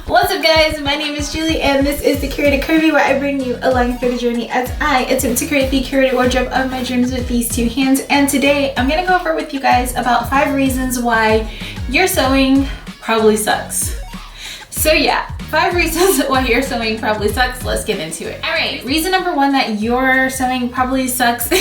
What's up guys, my name is Julie and this is the Curated Curvy, where I bring you along for the journey as I attempt to create the curated wardrobe of my dreams with these two hands. And today I'm gonna go over with you guys about 5 reasons why your sewing probably sucks. So yeah, 5 reasons why your sewing probably sucks. Let's get into it. All right, reason number 1 that your sewing probably sucks.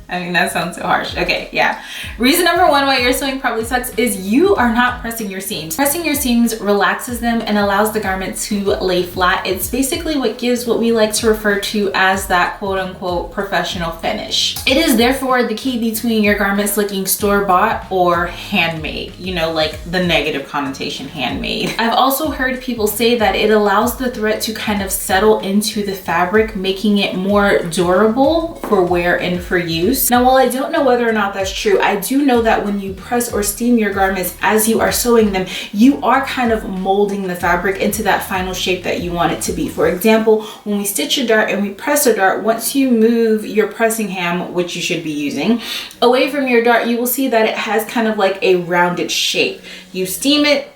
I mean, that sounds so harsh. Okay, yeah. Reason number 1 why your sewing probably sucks is you are not pressing your seams. Pressing your seams relaxes them and allows the garment to lay flat. It's basically what gives what we like to refer to as that quote unquote professional finish. It is therefore the key between your garments looking store-bought or handmade, you know, like the negative connotation handmade. I've also heard people say that it allows the thread to kind of settle into the fabric, making it more durable for wear and for use. Now, while I don't know whether or not that's true, I do know that when you press or steam your garments as you are sewing them, you are kind of molding the fabric into that final shape that you want it to be. For example, when we stitch a dart and we press a dart, once you move your pressing ham, which you should be using, away from your dart, you will see that it has kind of like a rounded shape. You steam it,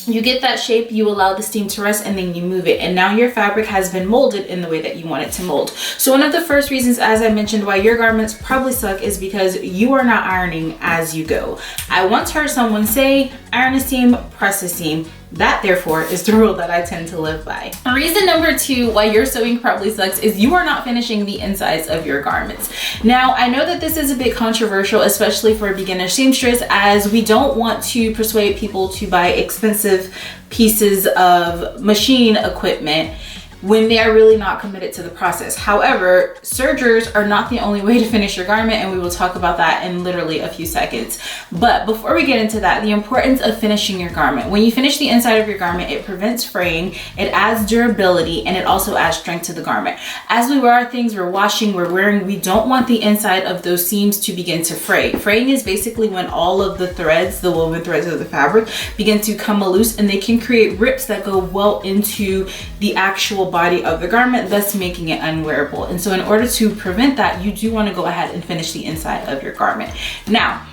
you get that shape, you allow the steam to rest, and then you move it, and now your fabric has been molded in the way that you want it to mold. So one of the first reasons, as I mentioned, why your garments probably suck is because you are not ironing as you go. I once heard someone say, iron a seam, press a seam. That, therefore, is the rule that I tend to live by. Reason number 2 why your sewing probably sucks is you are not finishing the insides of your garments. Now, I know that this is a bit controversial, especially for a beginner seamstress, as we don't want to persuade people to buy expensive pieces of machine equipment when they are really not committed to the process. However, sergers are not the only way to finish your garment, and we will talk about that in literally a few seconds. But before we get into that, the importance of finishing your garment. When you finish the inside of your garment, it prevents fraying, it adds durability, and it also adds strength to the garment. As we wear our things, we're washing, we're wearing, we don't want the inside of those seams to begin to fray. Fraying is basically when all of the threads, the woven threads of the fabric, begin to come loose, and they can create rips that go well into the actual body of the garment, thus making it unwearable. And so in order to prevent that, you do want to go ahead and finish the inside of your garment. Now,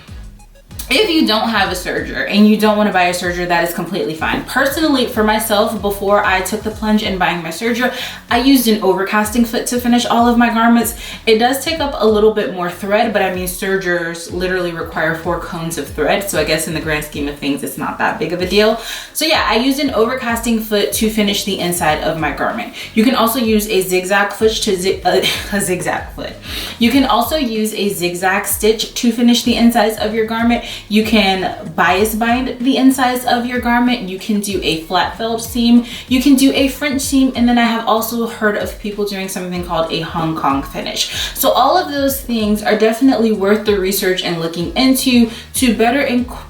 if you don't have a serger and you don't want to buy a serger, that is completely fine. Personally, for myself, before I took the plunge in buying my serger, I used an overcasting foot to finish all of my garments. It does take up a little bit more thread, but I mean, sergers literally require 4 cones of thread. So I guess in the grand scheme of things, it's not that big of a deal. So yeah, I used an overcasting foot to finish the inside of my garment. You can also use a zigzag foot to a zigzag foot. You can also use a zigzag stitch to finish the insides of your garment. You can bias bind the insides of your garment. You can do a flat felled seam. You can do a French seam. And then I have also heard of people doing something called a Hong Kong finish. So all of those things are definitely worth the research and looking into to better improve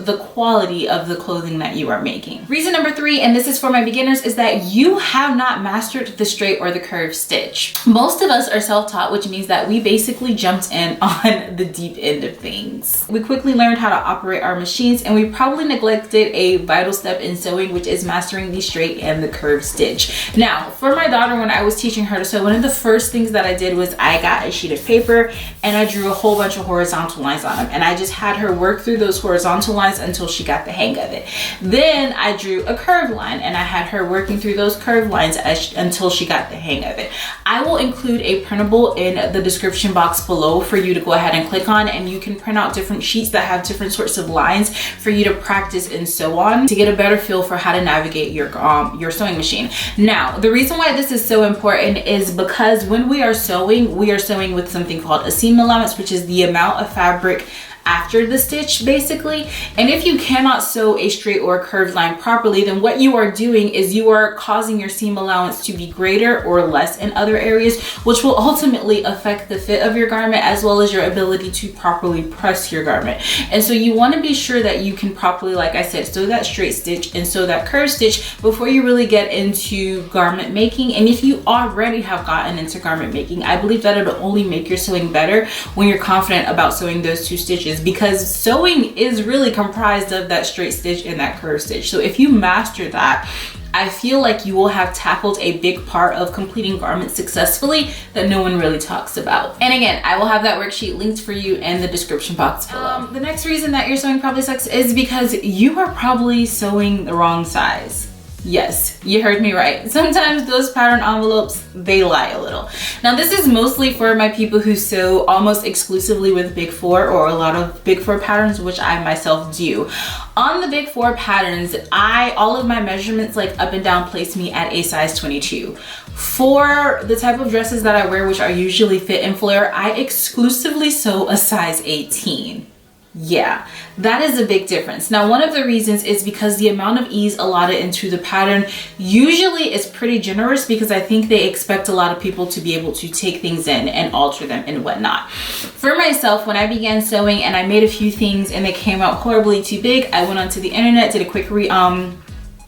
the quality of the clothing that you are making. Reason number 3, and this is for my beginners, is that you have not mastered the straight or the curved stitch. Most of us are self-taught, which means that we basically jumped in on the deep end of things. We quickly learned how to operate our machines, and we probably neglected a vital step in sewing, which is mastering the straight and the curved stitch. Now, for my daughter, when I was teaching her to sew, one of the first things that I did was I got a sheet of paper and I drew a whole bunch of horizontal lines on them, and I just had her work through those horizontal lines until she got the hang of it. Then I drew a curved line and I had her working through those curved lines until she got the hang of it. I will include a printable in the description box below for you to go ahead and click on, and you can print out different sheets that have different sorts of lines for you to practice and sew on to get a better feel for how to navigate your sewing machine. Now, the reason why this is so important is because when we are sewing with something called a seam allowance, which is the amount of fabric after the stitch, basically. And if you cannot sew a straight or a curved line properly, then what you are doing is you are causing your seam allowance to be greater or less in other areas, which will ultimately affect the fit of your garment as well as your ability to properly press your garment. And so you want to be sure that you can properly, like I said, sew that straight stitch and sew that curved stitch before you really get into garment making. And if you already have gotten into garment making, I believe that it'll only make your sewing better when you're confident about sewing those two stitches, because sewing is really comprised of that straight stitch and that curved stitch. So if you master that, I feel like you will have tackled a big part of completing garments successfully that no one really talks about. And again, I will have that worksheet linked for you in the description box below. The next reason that your sewing probably sucks is because you are probably sewing the wrong size. Yes, you heard me right. Sometimes those pattern envelopes, they lie a little. Now this is mostly for my people who sew almost exclusively with Big 4 or a lot of Big 4 patterns, which I myself do. On the Big 4 patterns, all of my measurements like up and down place me at a size 22. For the type of dresses that I wear, which are usually fit and flare, I exclusively sew a size 18. Yeah, that is a big difference. Now, one of the reasons is because the amount of ease allotted into the pattern usually is pretty generous, because I think they expect a lot of people to be able to take things in and alter them and whatnot. For myself, when I began sewing and I made a few things and they came out horribly too big, I went onto the internet, did a quick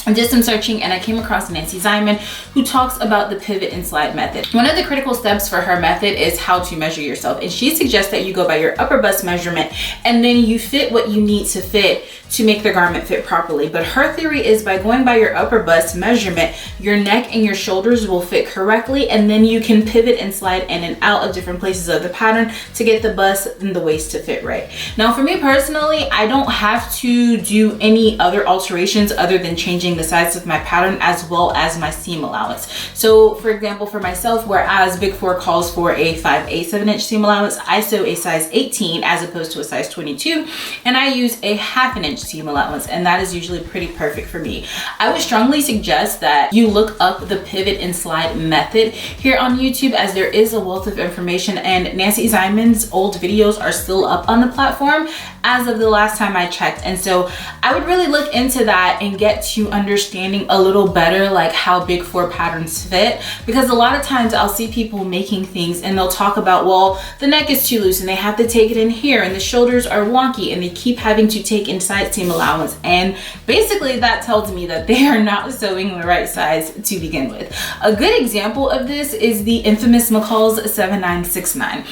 I did some searching, and I came across Nancy Ziman, who talks about the pivot and slide method. One of the critical steps for her method is how to measure yourself, and she suggests that you go by your upper bust measurement and then you fit what you need to fit to make the garment fit properly. But her theory is by going by your upper bust measurement, your neck and your shoulders will fit correctly, and then you can pivot and slide in and out of different places of the pattern to get the bust and the waist to fit right. Now for me personally, I don't have to do any other alterations other than changing the size of my pattern as well as my seam allowance. So for example, for myself, whereas Big 4 calls for a 5/8 seam allowance, I sew a size 18 as opposed to a size 22, and I use a 1/2 inch seam allowance, and that is usually pretty perfect for me. I would strongly suggest that you look up the pivot and slide method here on YouTube, as there is a wealth of information, and Nancy Ziman's old videos are still up on the platform as of the last time I checked. And so I would really look into that and get to understanding a little better like how Big 4 patterns fit, because a lot of times I'll see people making things and they'll talk about, well, the neck is too loose and they have to take it in here, and the shoulders are wonky and they keep having to take inside seam allowance, and basically that tells me that they are not sewing the right size to begin with. A good example of this is the infamous McCall's 7969.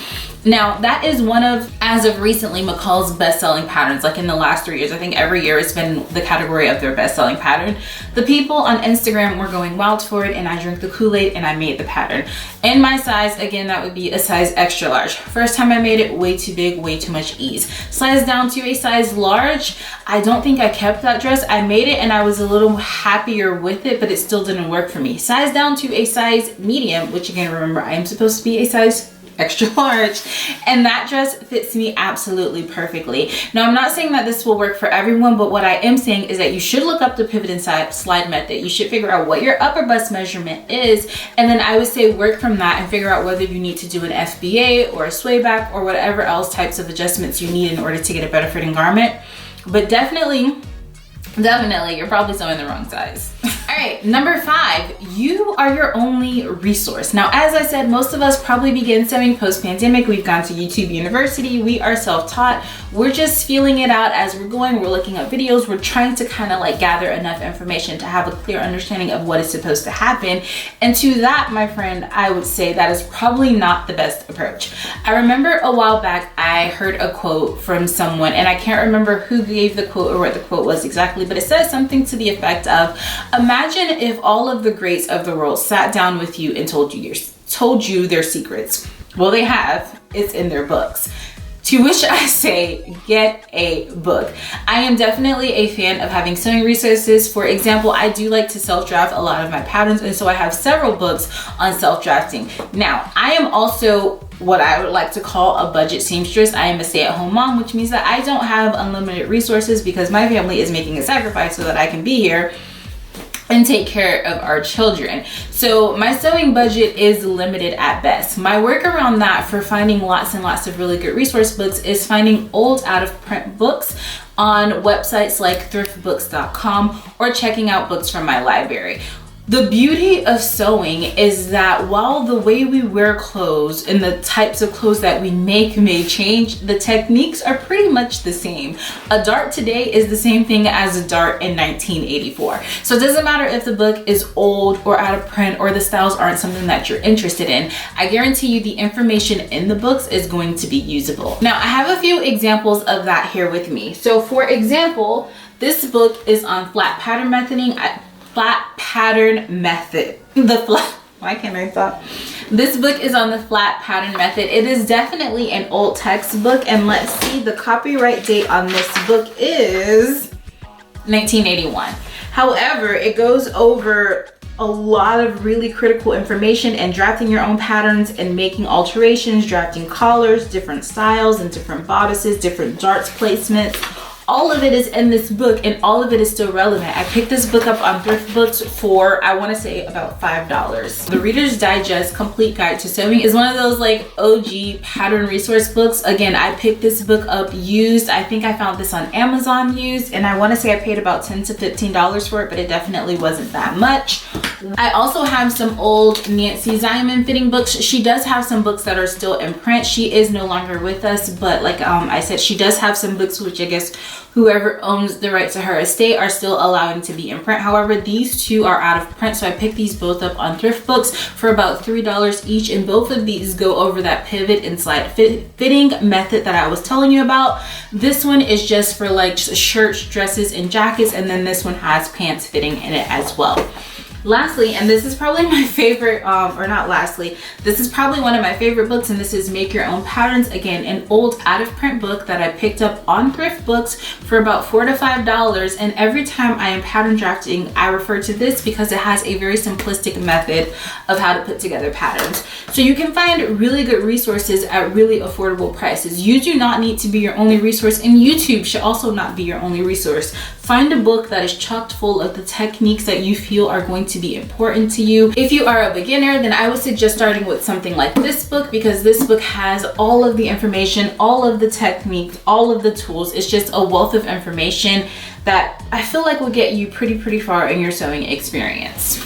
Now that is one of, as of recently, McCall's best-selling patterns. Like in the last 3 years, I think every year it's been the category of their best-selling pattern. The people on Instagram were going wild for it, and I drank the Kool-Aid and I made the pattern. And my size, again, that would be a size extra large. First time I made it, way too big, way too much ease. Size down to a size large, I don't think I kept that dress. I made it and I was a little happier with it, but it still didn't work for me. Size down to a size medium, which again, remember, I am supposed to be a size extra large, and that dress fits me absolutely perfectly. Now I'm not saying that this will work for everyone, but what I am saying is that you should look up the pivot and slide method. You should figure out what your upper bust measurement is, and then I would say work from that and figure out whether you need to do an FBA or a sway back or whatever else types of adjustments you need in order to get a better fitting garment. But definitely you're probably sewing the wrong size. All right, number 5, you are your only resource. Now, as I said, most of us probably began sewing post-pandemic. We've gone to YouTube University. We are self-taught. We're just feeling it out as we're going. We're looking at videos. We're trying to kind of like gather enough information to have a clear understanding of what is supposed to happen. And to that, my friend, I would say that is probably not the best approach. I remember a while back, I heard a quote from someone, and I can't remember who gave the quote or what the quote was exactly, but it says something to the effect of, imagine if all of the greats of the world sat down with you and told you their secrets. Well, they have. It's in their books. To which I say, get a book. I am definitely a fan of having sewing resources. For example, I do like to self-draft a lot of my patterns, and so I have several books on self-drafting. Now, I am also what I would like to call a budget seamstress. I am a stay-at-home mom, which means that I don't have unlimited resources because my family is making a sacrifice so that I can be here and take care of our children. So my sewing budget is limited at best. My work around that for finding lots and lots of really good resource books is finding old out of print books on websites like thriftbooks.com or checking out books from my library. The beauty of sewing is that while the way we wear clothes and the types of clothes that we make may change, the techniques are pretty much the same. A dart today is the same thing as a dart in 1984. So it doesn't matter if the book is old or out of print or the styles aren't something that you're interested in. I guarantee you the information in the books is going to be usable. Now, I have a few examples of that here with me. So for example, this book is on flat pattern pattern method. Why can't I talk? This book is on the flat pattern method. It is definitely an old textbook, and let's see, the copyright date on this book is 1981. However, it goes over a lot of really critical information and drafting your own patterns and making alterations, drafting collars, different styles and different bodices, different darts placements. All of it is in this book, and all of it is still relevant. I picked this book up on Thrift Books for, I want to say, about $5. The Reader's Digest Complete Guide to Sewing is one of those like OG pattern resource books. Again, I picked this book up used. I think I found this on Amazon used, and I want to say I paid about $10 to $15 for it, but it definitely wasn't that much. I also have some old Nancy Ziman fitting books. She does have some books that are still in print. She is no longer with us, but like I said, she does have some books which I guess whoever owns the rights to her estate are still allowing to be in print. However, these two are out of print, so I picked these both up on Thrift Books for about $3 each, and both of these go over that pivot and slide fitting method that I was telling you about. This one is just for like shirts, dresses, and jackets, and then this one has pants fitting in it as well. Lastly, and this is probably my favorite, or not lastly, this is probably one of my favorite books, and this is Make Your Own Patterns. Again, an old out of print book that I picked up on Thrift Books for about $4 to $5. And every time I am pattern drafting, I refer to this because it has a very simplistic method of how to put together patterns. So you can find really good resources at really affordable prices. You do not need to be your only resource, and YouTube should also not be your only resource. Find a book that is chocked full of the techniques that you feel are going to be important to you. If you are a beginner, then I would suggest starting with something like this book, because this book has all of the information, all of the techniques, all of the tools. It's just a wealth of information that I feel like will get you pretty far in your sewing experience.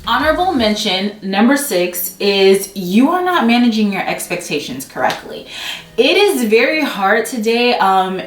Honorable mention number 6 is you are not managing your expectations correctly. It is very hard today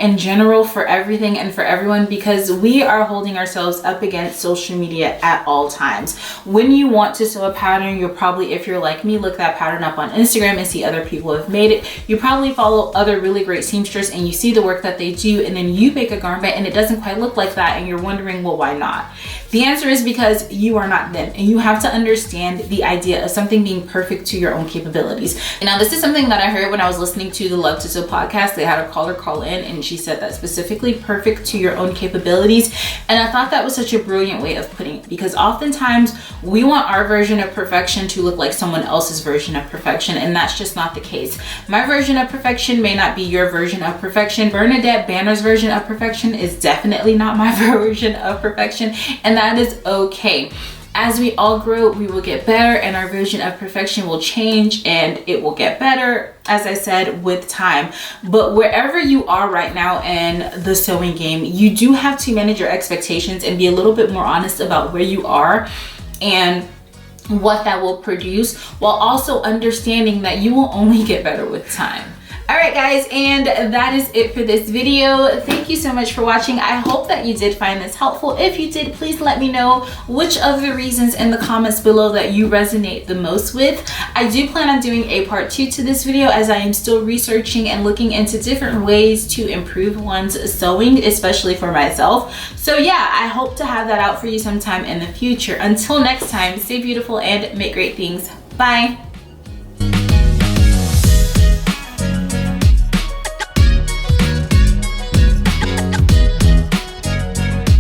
in general for everything and for everyone, because we are holding ourselves up against social media at all times. When you want to sew a pattern, you'll probably, if you're like me, look that pattern up on Instagram and see other people have made it. You probably follow other really great seamsters and you see the work that they do, and then you make a garment and it doesn't quite look like that, and you're wondering, well, why not? The answer is because you are not them, and you have to understand the idea of something being perfect to your own capabilities. And now this is something that I heard when I was listening to the Love to Sew podcast. They had a caller call in, and she said that specifically perfect to your own capabilities. And I thought that was such a brilliant way of putting it, because oftentimes we want our version of perfection to look like someone else's version of perfection, and that's just not the case. My version of perfection may not be your version of perfection. Bernadette Banner's version of perfection is definitely not my version of perfection, and that is okay. As we all grow, we will get better, and our version of perfection will change, and it will get better, as I said, with time. But wherever you are right now in the sewing game, you do have to manage your expectations and be a little bit more honest about where you are and what that will produce, while also understanding that you will only get better with time. All right, guys, and that is it for this video. Thank you so much for watching. I hope that you did find this helpful. If you did, please let me know which of the reasons in the comments below that you resonate the most with. I do plan on doing a part 2 to this video, as I am still researching and looking into different ways to improve one's sewing, especially for myself. So yeah, I hope to have that out for you sometime in the future. Until next time, stay beautiful and make great things. Bye.